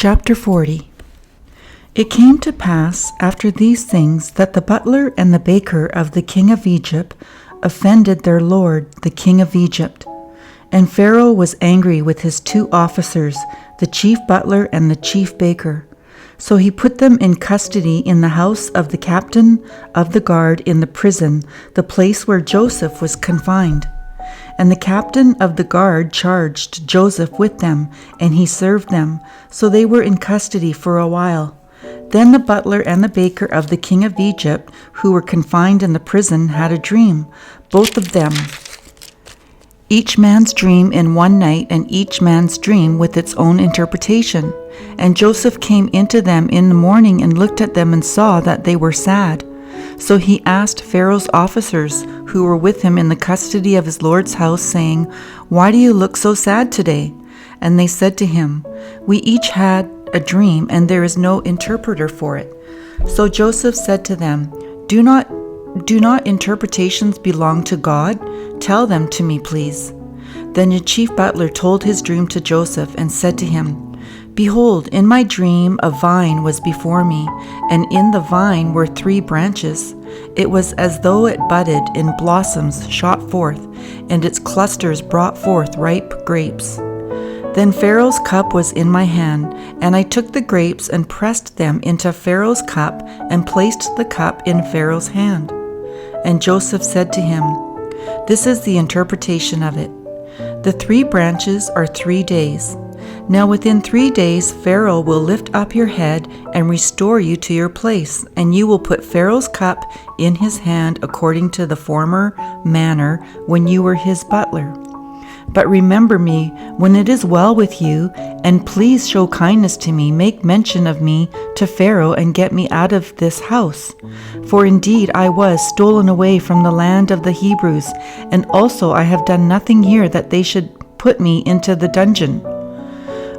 Chapter 40. It came to pass after these things that the butler and the baker of the king of Egypt offended their lord, the king of Egypt. And Pharaoh was angry with his 2 officers, the chief butler and the chief baker. So he put them in custody in the house of the captain of the guard in the prison, the place where Joseph was confined. And the captain of the guard charged Joseph with them, and he served them. So they were in custody for a while. Then the butler and the baker of the king of Egypt, who were confined in the prison, had a dream, both of them. Each man's dream in one night, and each man's dream with its own interpretation. And Joseph came into them in the morning and looked at them and saw that they were sad. So he asked Pharaoh's officers who were with him in the custody of his lord's house, saying, "Why do you look so sad today?" And they said to him, "We each had a dream, and there is no interpreter for it." So Joseph said to them, Do not interpretations belong to God? Tell them to me, please." Then the chief butler told his dream to Joseph and said to him, "Behold, in my dream a vine was before me, and in the vine were 3 branches. It was as though it budded, and blossoms shot forth, and its clusters brought forth ripe grapes. Then Pharaoh's cup was in my hand, and I took the grapes and pressed them into Pharaoh's cup and placed the cup in Pharaoh's hand." And Joseph said to him, "This is the interpretation of it. The 3 branches are 3 days. Now within 3 days Pharaoh will lift up your head and restore you to your place, and you will put Pharaoh's cup in his hand according to the former manner when you were his butler. But remember me when it is well with you, and please show kindness to me. Make mention of me to Pharaoh and get me out of this house. For indeed I was stolen away from the land of the Hebrews, and also I have done nothing here that they should put me into the dungeon."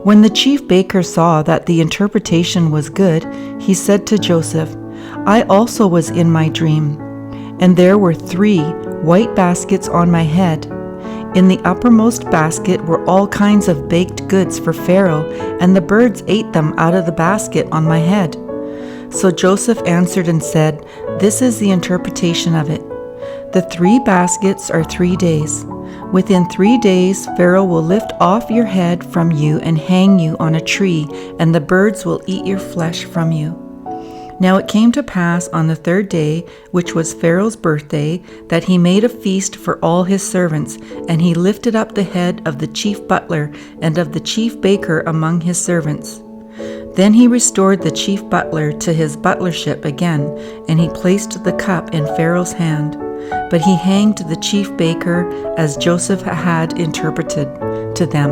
When the chief baker saw that the interpretation was good, he said to Joseph, "I also was in my dream, and there were 3 white baskets on my head. In the uppermost basket were all kinds of baked goods for Pharaoh, and the birds ate them out of the basket on my head." So Joseph answered and said, "This is the interpretation of it. The 3 baskets are 3 days. Within 3 days Pharaoh will lift off your head from you and hang you on a tree, and the birds will eat your flesh from you." Now it came to pass on the 3rd day, which was Pharaoh's birthday, that he made a feast for all his servants, and he lifted up the head of the chief butler and of the chief baker among his servants. Then he restored the chief butler to his butlership again, and he placed the cup in Pharaoh's hand. But he hanged the chief baker as Joseph had interpreted to them.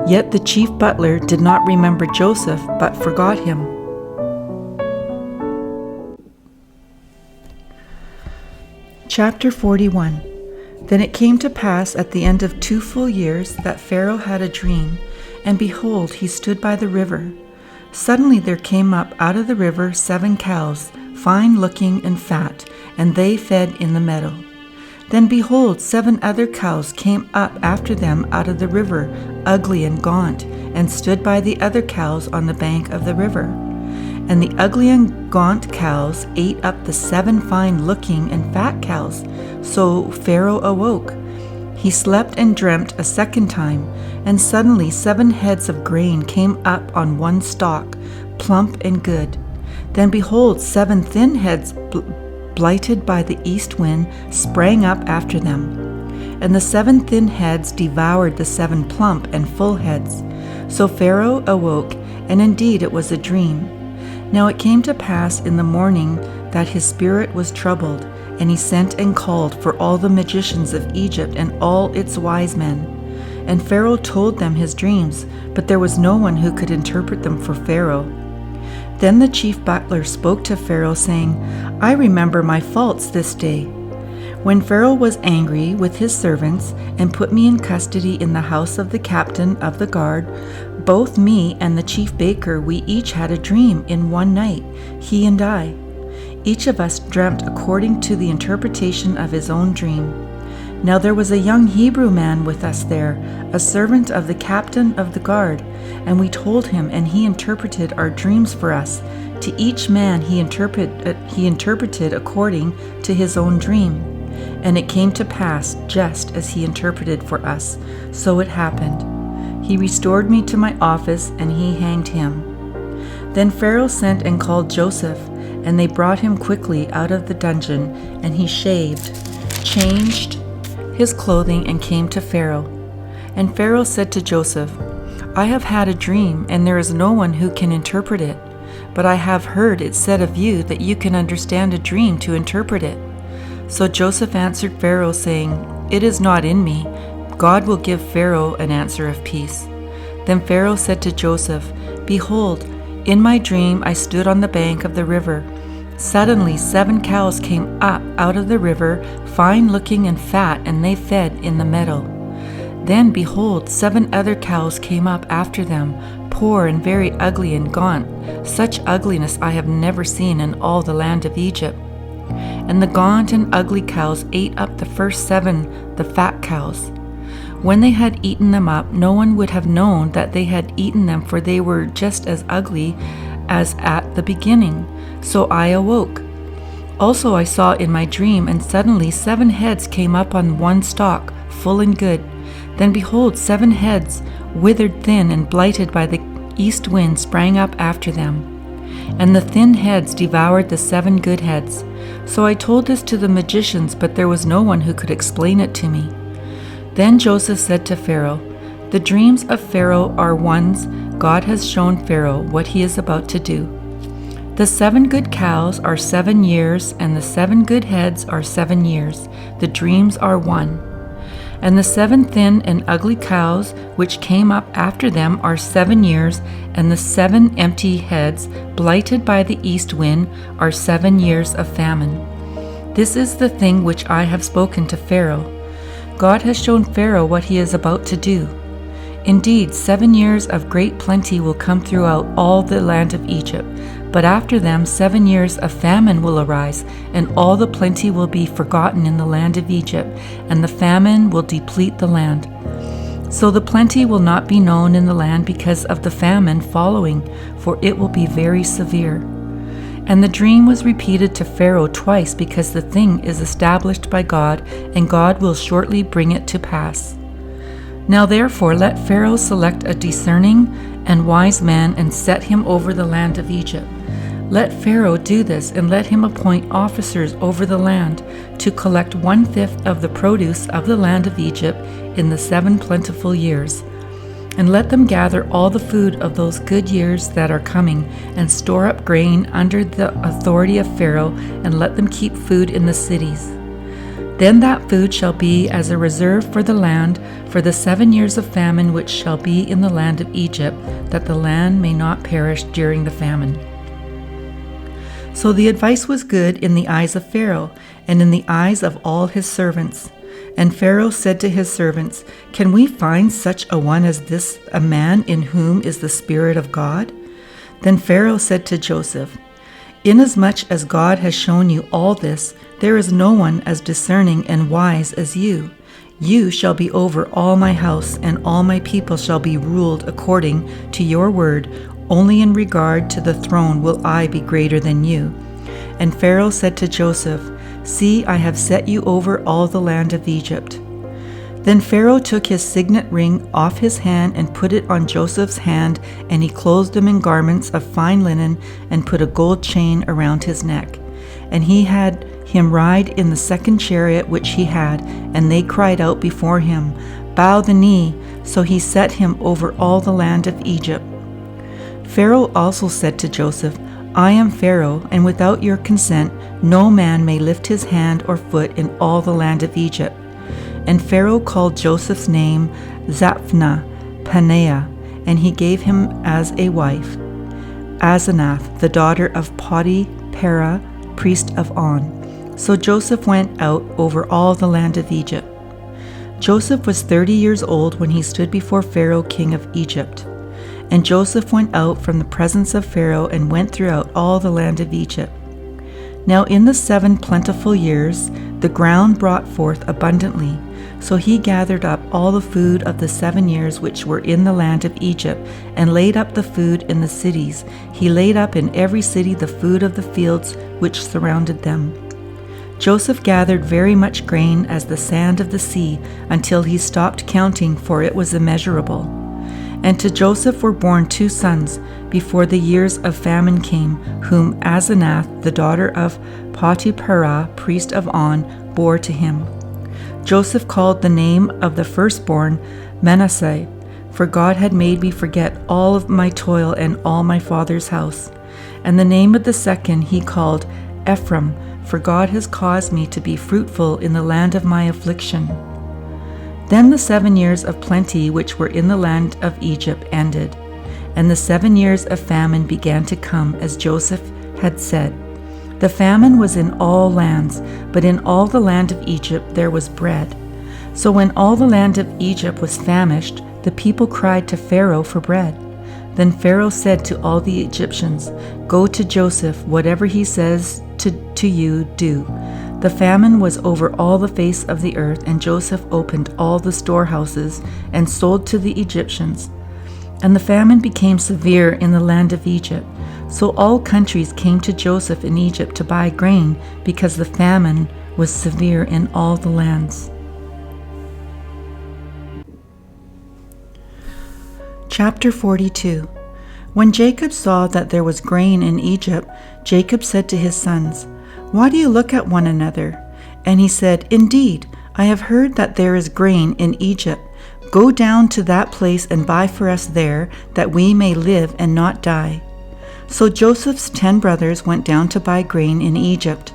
Yet the chief butler did not remember Joseph, but forgot him. Chapter 41. Then it came to pass at the end of 2 full years that Pharaoh had a dream, and behold, he stood by the river. Suddenly there came up out of the river 7 cows, fine looking and fat, and they fed in the meadow. Then behold, 7 other cows came up after them out of the river, ugly and gaunt, and stood by the other cows on the bank of the river. And the ugly and gaunt cows ate up the 7 fine-looking and fat cows. So Pharaoh awoke. He slept and dreamt a second time, and suddenly 7 heads of grain came up on one stalk, plump and good. Then behold, 7 thin heads blighted by the east wind sprang up after them. And the 7 thin heads devoured the 7 plump and full heads. So Pharaoh awoke, and indeed it was a dream. Now it came to pass in the morning that his spirit was troubled, and he sent and called for all the magicians of Egypt and all its wise men. And Pharaoh told them his dreams, but there was no one who could interpret them for Pharaoh. Then the chief butler spoke to Pharaoh, saying, "I remember my faults this day. When Pharaoh was angry with his servants and put me in custody in the house of the captain of the guard, both me and the chief baker, we each had a dream in one night, he and I. Each of us dreamt according to the interpretation of his own dream. Now there was a young Hebrew man with us there, a servant of the captain of the guard, and we told him, and he interpreted our dreams for us. To each man he interpreted according to his own dream. And it came to pass, just as he interpreted for us, so it happened. He restored me to my office, and he hanged him. Then Pharaoh sent and called Joseph, and they brought him quickly out of the dungeon, and he shaved, changed his clothing, and came to Pharaoh. And Pharaoh said to Joseph, I have had a dream, and there is no one who can interpret it. But I have heard it said of you that you can understand a dream to interpret it. So Joseph answered Pharaoh, saying, It is not in me. God will give Pharaoh an answer of peace. Then Pharaoh said to Joseph, Behold, in my dream I stood on the bank of the river. Suddenly 7 cows came up out of the river, fine-looking and fat, and they fed in the meadow. Then, behold, 7 other cows came up after them, poor and very ugly and gaunt. Such ugliness I have never seen in all the land of Egypt. And the gaunt and ugly cows ate up the first 7, the fat cows. When they had eaten them up, no one would have known that they had eaten them, for they were just as ugly as at the beginning. So I awoke. Also I saw in my dream, and suddenly 7 heads came up on one stalk, full and good. Then behold, 7 heads, withered thin and blighted by the east wind, sprang up after them. And the thin heads devoured the 7 good heads. So I told this to the magicians, but there was no one who could explain it to me. Then Joseph said to Pharaoh, The dreams of Pharaoh are ones. God has shown Pharaoh what he is about to do. The 7 good cows are 7 years, and the 7 good heads are 7 years. The dreams are one. And the 7 thin and ugly cows which came up after them are 7 years, and the 7 empty heads, blighted by the east wind, are 7 years of famine. This is the thing which I have spoken to Pharaoh. God has shown Pharaoh what he is about to do. Indeed, 7 years of great plenty will come throughout all the land of Egypt, but after them 7 years of famine will arise, and all the plenty will be forgotten in the land of Egypt, and the famine will deplete the land. So the plenty will not be known in the land because of the famine following, for it will be very severe. And the dream was repeated to Pharaoh twice, because the thing is established by God, and God will shortly bring it to pass. Now therefore let Pharaoh select a discerning and wise man, and set him over the land of Egypt. Let Pharaoh do this, and let him appoint officers over the land, to collect 1/5 of the produce of the land of Egypt in the 7 plentiful years. And let them gather all the food of those good years that are coming, and store up grain under the authority of Pharaoh, and let them keep food in the cities. Then that food shall be as a reserve for the land, for the 7 years of famine which shall be in the land of Egypt, that the land may not perish during the famine. So the advice was good in the eyes of Pharaoh, and in the eyes of all his servants. And Pharaoh said to his servants, Can we find such a one as this, a man in whom is the Spirit of God? Then Pharaoh said to Joseph, Inasmuch as God has shown you all this, there is no one as discerning and wise as you. You shall be over all my house, and all my people shall be ruled according to your word. Only in regard to the throne will I be greater than you. And Pharaoh said to Joseph, See, I have set you over all the land of Egypt. Then Pharaoh took his signet ring off his hand and put it on Joseph's hand, and he clothed him in garments of fine linen and put a gold chain around his neck. And he had him ride in the 2nd chariot which he had, and they cried out before him, Bow the knee. So he set him over all the land of Egypt. Pharaoh also said to Joseph, I am Pharaoh, and without your consent no man may lift his hand or foot in all the land of Egypt. And Pharaoh called Joseph's name Zaphnath-Paneah, and he gave him as a wife Asenath, the daughter of Potiphera, priest of On. So Joseph went out over all the land of Egypt. Joseph was 30 years old when he stood before Pharaoh, king of Egypt. And Joseph went out from the presence of Pharaoh and went throughout all the land of Egypt. Now in the 7 plentiful years the ground brought forth abundantly, So he gathered up all the food of the 7 years which were in the land of Egypt, and laid up the food in the cities. He laid up in every city the food of the fields which surrounded them. Joseph gathered very much grain as the sand of the sea, until he stopped counting, for it was immeasurable. And to Joseph were born 2 sons before the years of famine came, whom Asenath, the daughter of Potipharah, priest of On, bore to him. Joseph called the name of the firstborn Manasseh, for God had made me forget all of my toil and all my father's house. And the name of the second he called Ephraim, for God has caused me to be fruitful in the land of my affliction. Then the 7 years of plenty which were in the land of Egypt ended, and the 7 years of famine began to come, as Joseph had said. The famine was in all lands, but in all the land of Egypt there was bread. So when all the land of Egypt was famished, the people cried to Pharaoh for bread. Then Pharaoh said to all the Egyptians, "Go to Joseph, whatever he says to you, do." The famine was over all the face of the earth, and Joseph opened all the storehouses and sold to the Egyptians. And the famine became severe in the land of Egypt. So all countries came to Joseph in Egypt to buy grain, because the famine was severe in all the lands. Chapter 42. When Jacob saw that there was grain in Egypt, Jacob said to his sons, "Why do you look at one another?" And he said, "Indeed, I have heard that there is grain in Egypt. Go down to that place and buy for us there, that we may live and not die." So Joseph's 10 brothers went down to buy grain in Egypt.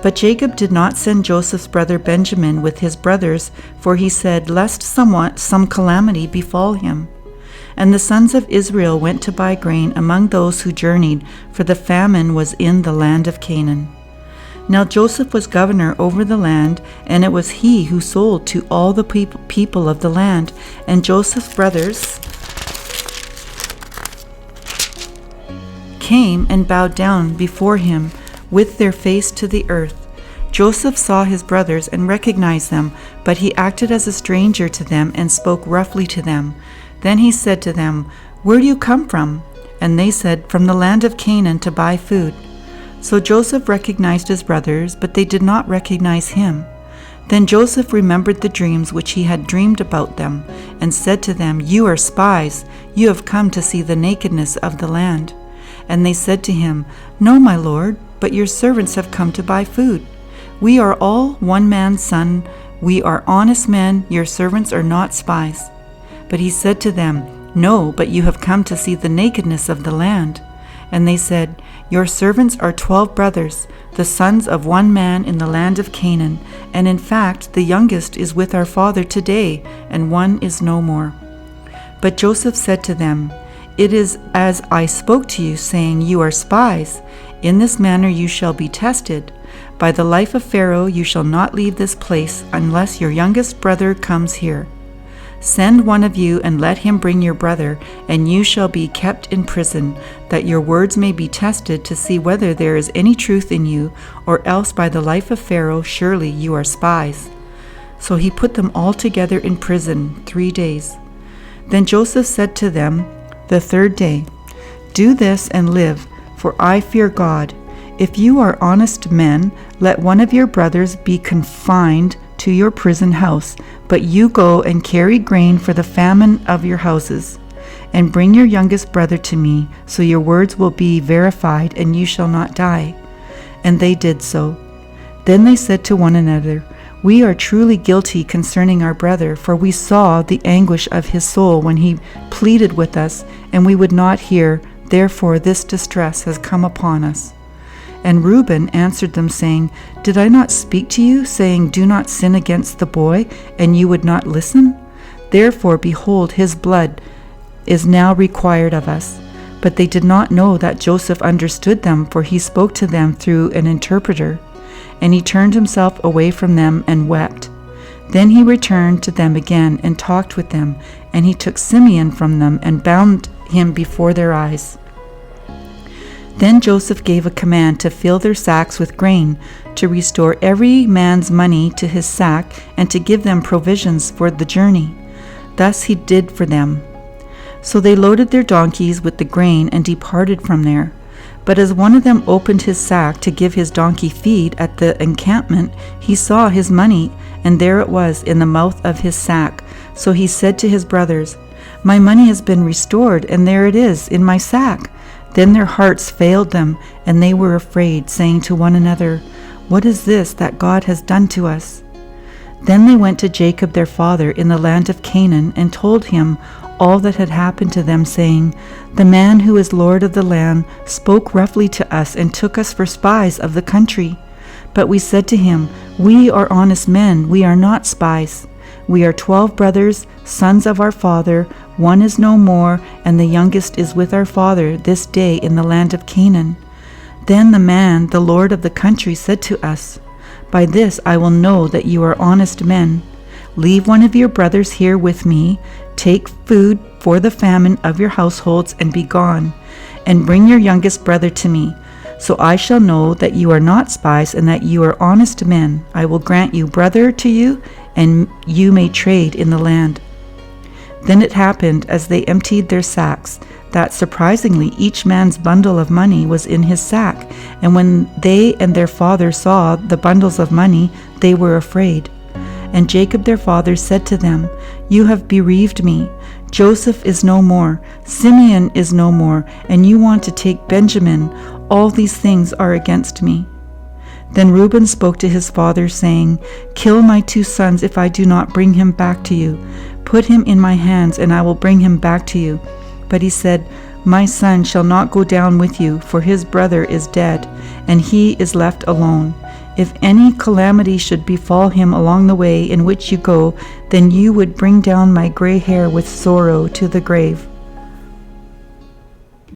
But Jacob did not send Joseph's brother Benjamin with his brothers, for he said, lest some calamity befall him. And the sons of Israel went to buy grain among those who journeyed, for the famine was in the land of Canaan. Now Joseph was governor over the land, and it was he who sold to all the people of the land. And Joseph's brothers came and bowed down before him with their face to the earth. Joseph saw his brothers and recognized them, but he acted as a stranger to them and spoke roughly to them. Then he said to them, "Where do you come from?" And they said, "From the land of Canaan to buy food." So Joseph recognized his brothers, but they did not recognize him. Then Joseph remembered the dreams which he had dreamed about them, and said to them, "You are spies. You have come to see the nakedness of the land." And they said to him, "No, my lord, but your servants have come to buy food. We are all one man's son. We are honest men. Your servants are not spies." But he said to them, "No, but you have come to see the nakedness of the land." And they said, "Your servants are 12 brothers, the sons of one man in the land of Canaan, and in fact the youngest is with our father today, and one is no more." But Joseph said to them, "It is as I spoke to you, saying, you are spies. In this manner you shall be tested. By the life of Pharaoh you shall not leave this place unless your youngest brother comes here. Send one of you and let him bring your brother, and you shall be kept in prison, that your words may be tested to see whether there is any truth in you, or else by the life of Pharaoh surely you are spies." So he put them all together in prison 3 days. Then Joseph said to them the 3rd day, "Do this and live, for I fear God. If you are honest men, let one of your brothers be confined to your prison house, but you go and carry grain for the famine of your houses, and bring your youngest brother to me, so your words will be verified, and you shall not die." And they did so. Then they said to one another, "We are truly guilty concerning our brother, for we saw the anguish of his soul when he pleaded with us, and we would not hear. Therefore this distress has come upon us." And Reuben answered them, saying, "Did I not speak to you, saying, 'Do not sin against the boy,' and you would not listen? Therefore, behold, his blood is now required of us." But they did not know that Joseph understood them, for he spoke to them through an interpreter. And he turned himself away from them and wept. Then he returned to them again and talked with them, and he took Simeon from them and bound him before their eyes. Then Joseph gave a command to fill their sacks with grain, to restore every man's money to his sack, and to give them provisions for the journey. Thus he did for them. So they loaded their donkeys with the grain and departed from there. But as one of them opened his sack to give his donkey feed at the encampment, he saw his money, and there it was in the mouth of his sack. So he said to his brothers, "My money has been restored, and there it is in my sack." Then their hearts failed them, and they were afraid, saying to one another, "What is this that God has done to us?" Then they went to Jacob their father in the land of Canaan, and told him all that had happened to them, saying, "The man who is Lord of the land spoke roughly to us and took us for spies of the country. But we said to him, 'We are honest men, we are not spies. We are 12 brothers, sons of our father. One is no more, and the youngest is with our father this day in the land of Canaan.' Then the man, the Lord of the country, said to us, 'By this I will know that you are honest men. Leave one of your brothers here with me, take food for the famine of your households, and be gone, and bring your youngest brother to me. So I shall know that you are not spies, and that you are honest men. I will grant you brother to you, and you may trade in the land.' Then it happened, as they emptied their sacks, that surprisingly each man's bundle of money was in his sack. And when they and their father saw the bundles of money, they were afraid. And Jacob their father said to them, 'You have bereaved me. Joseph is no more, Simeon is no more, and you want to take Benjamin. All these things are against me.' Then Reuben spoke to his father, saying, 'Kill my 2 sons if I do not bring him back to you. Put him in my hands, and I will bring him back to you.' But he said, 'My son shall not go down with you, for his brother is dead, and he is left alone. If any calamity should befall him along the way in which you go, then you would bring down my gray hair with sorrow to the grave.'